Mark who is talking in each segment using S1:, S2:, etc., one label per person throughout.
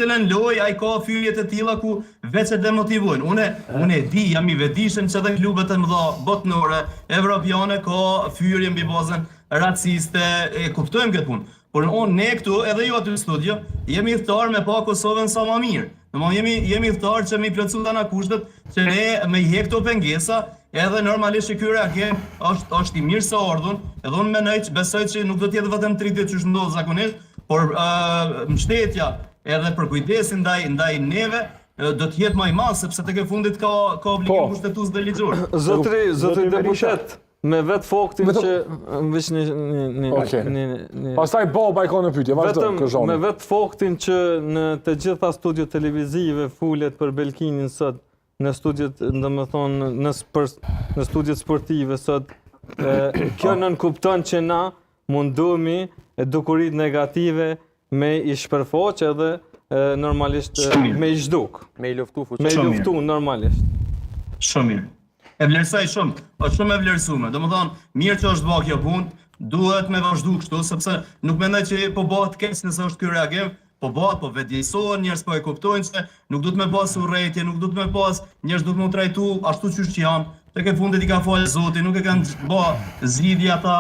S1: secilën lojë ai ka fyrjet e tilla ku veç e demotivojnë. Unë e di, jam i vetëdijshëm që edhe klubet e mëdha botnore, evropiane ka fyrje mbi bazën raciste, e kuptojmë këtë punë. Por ne këtu, edhe ju aty në studio, jemi ftar me pa Kosovën sa më mirë. Domethënë jemi ftar që me plotësu tana kushtet që ne me i hek këto pengesa, edhe normalisht që ky reagim është i mirë së ardhur, edhe unë mendoj që besoj që nuk do të jetë vetëm 30 që ndodh zakonisht, por mbështetja edhe për kujdesin ndaj neve do të jetë më i madh sepse tek e fundit ka obligim kushtetues dhe ligjor.
S2: Zotri deputet, me vetë faktin që veç një
S3: pastaj baba i ka në pyetje, vazhdo Kërxhani.
S2: Me vetë faktin që në të gjitha studiot televizive fulet për Belkinin sot, në studiet, domethënë në studiet sportive sot, kjo nënkupton që na mundohemi dukurit negative me i shpërfaq edhe normalisht me i zhduk.
S4: Me i luftu fuqi.
S2: Me i luftu normalisht.
S1: Shumë mirë. E vlerësoj shumë, është shumë e vlerësuar. Domethënë, mirë që është bërë kjo punë, duhet me vazhdu kështu, sepse nuk mendoj që po bëhet keq nëse është ky reagim, po bëhet, po vetëdijsohen, njerëz po e kuptojnë se nuk duhet me pas urrëtie, nuk duhet me pas, njerëz duhet me trajtu ashtu siç janë. Tek e fundit i ka folë Zoti, nuk e kanë bë zgjidhje ata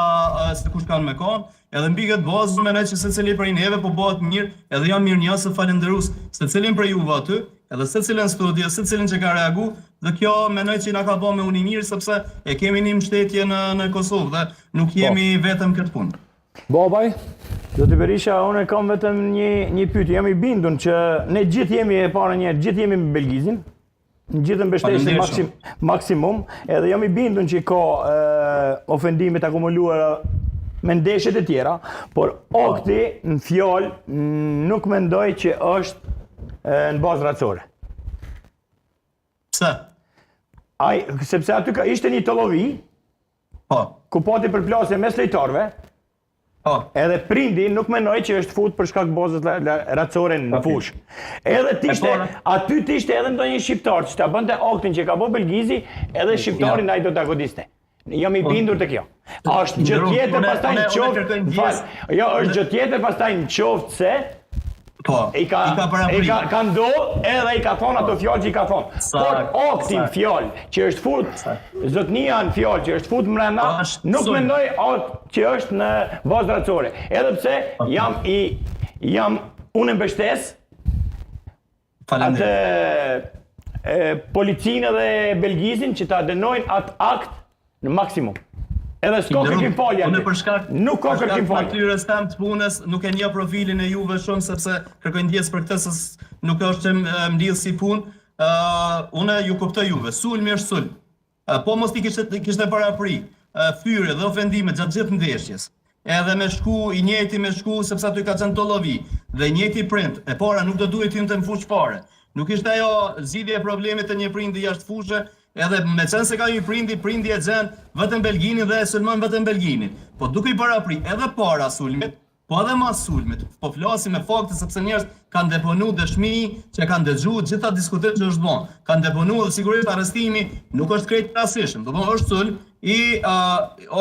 S1: se kush kanë me kanë. Edhe mbi këtë bazë mendoj që secili prej neve po bëhet mirë, edhe jam mirënjohës e falënderues secilin prej juve aty, edhe secilin studio, secilin që ka reagu, dhe kjo mendoj që na ka bërë me uni mirë sepse e kemi një mbështetje në Kosovë dhe nuk jemi vetëm këtë punë.
S3: Babaj?
S5: Zoti Berisha, unë kam vetëm një pyetje, jam i bindur që ne gjithë jemi e para një, gjithë jemi me Belgizin. Në gjithë mbështetje maksimum, edhe jam i bindur që ka ofendimet akumuluara me ndeshjet e tjera, por akti në fjalë nuk mendoj që është në bazë racore.
S1: Pse?
S5: Sepse aty ishte një tollovi, ku pati përplasje mes lojtarëve, edhe prindi nuk mendoj që është fut për shkak bazës racore në fushë. Edhe aty t'ishte edhe ndonjë shqiptar që ta bënte aktin që ka bërë Belgizi, edhe shqiptarin ai do ta godiste. Jam i bindur të kjo. Është gjë tjetër pastaj në qoftë. Jo, është gjë tjetër pastaj në qoftë se i ka ndodhur edhe i ka thonë ato fjalë që i ka thonë. Por aktin fjalë që është fut, zotnia në fjalë që është fut brenda, nuk mendoj që është në bazë racore. Edhe pse unë mbështes atë policinë dhe Belgizin që ta dënojnë atë akt në maksimum. Edhe s'ka kërkim falje. Nuk ka kërkim falje.
S1: Natyrës tam të punës, nuk e njeh profilin e juve shumë sepse kërkoj ndjes për këtë se nuk është që mbledh si punë. Unë ju kuptoj juve. Sulmi është sulm. Po mos ti kishte parapri fyrje dhe ofendime gjatë gjithë ndeshjes. Edhe me shku, i njëjti me shku sepse aty ka qenë tollovi dhe i njëjti prind. E para nuk do duhet hynte në fushë fare. Nuk ishte ajo zgjidhja e problemit të një prindi jashtë fushë. Edhe me qenë se ka një prindi e gjen vetëm Belginin dhe e sulmon vetëm Belginin. Po duke i parapri edhe para sulmit, po edhe mas sulmit. Po flasim me fakte sepse njerëz kanë deponu dëshmi që kanë dëgjuar gjitha diskutimet që është bën. Kanë deponu dhe sigurisht arrestimi nuk është krejt rastishëm. Do të thonë është sulm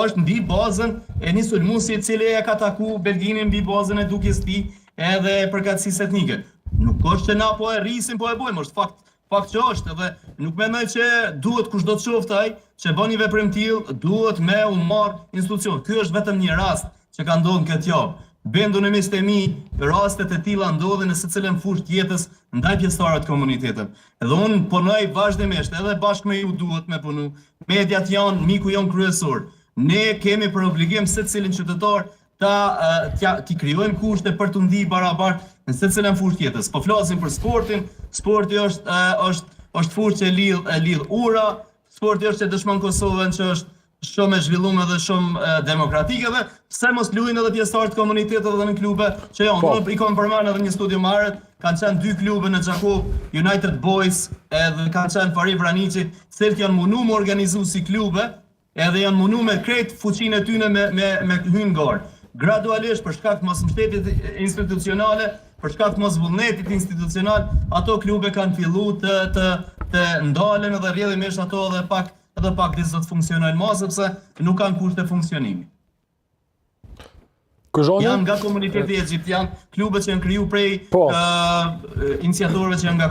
S1: është mbi bazën e një sulmuesi i cili e ka taku Belginin mbi bazën e dukjes tij edhe përkatësisë etnike. Nuk është që na po e rrisim, po e bëjmë, është fakt që është, edhe nuk mendoj që duhet kushdo të qoftë ai që bën një veprim tillë, duhet me u marr institucion. Ky është vetëm një rast që ka ndodhur këtë javë. Bendu në mes të mi, rastet e tilla ndodhin në secilën fushë të jetës ndaj pjesëtarëve të komunitetit. Edhe unë punoj vazhdimisht, edhe bashkë me ju duhet me punu. Mediat janë miku jon kryesor. Ne kemi për obligim secilin qytetar t'i krijojmë kushte për të ndihë barabartë në secilën fushë të jetës. Po flasim për sportin, sporti është fushë që lidh ura, sporti është që dëshmon Kosovën që është shumë e zhvilluar dhe shumë demokratike dhe pse mos luajnë edhe pjesëtarë të komunitetit edhe në klube që janë. I kam përmendur edhe një studio më herët, kanë qenë 2 klube në Xhakov, United Boys edhe kanë qenë Fari Vraniçi, të cilët janë munduar me organizu si klube, edhe janë munduar me krejt fuqinë e tyre me hyrë gar. Gradualisht për shkak të mos mbështetjes institucionale, për shkak të mos vullnetit institucional, ato klube kanë filluar të ndalen edhe rrjedhimisht ato edhe pak disë do të funksionojnë më sepse nuk kanë kushte funksionimi.
S3: Këzhoni?
S1: Janë nga komuniteti egjiptian, klubet që janë kriju prej
S3: Po.
S1: iniciatorëve që janë nga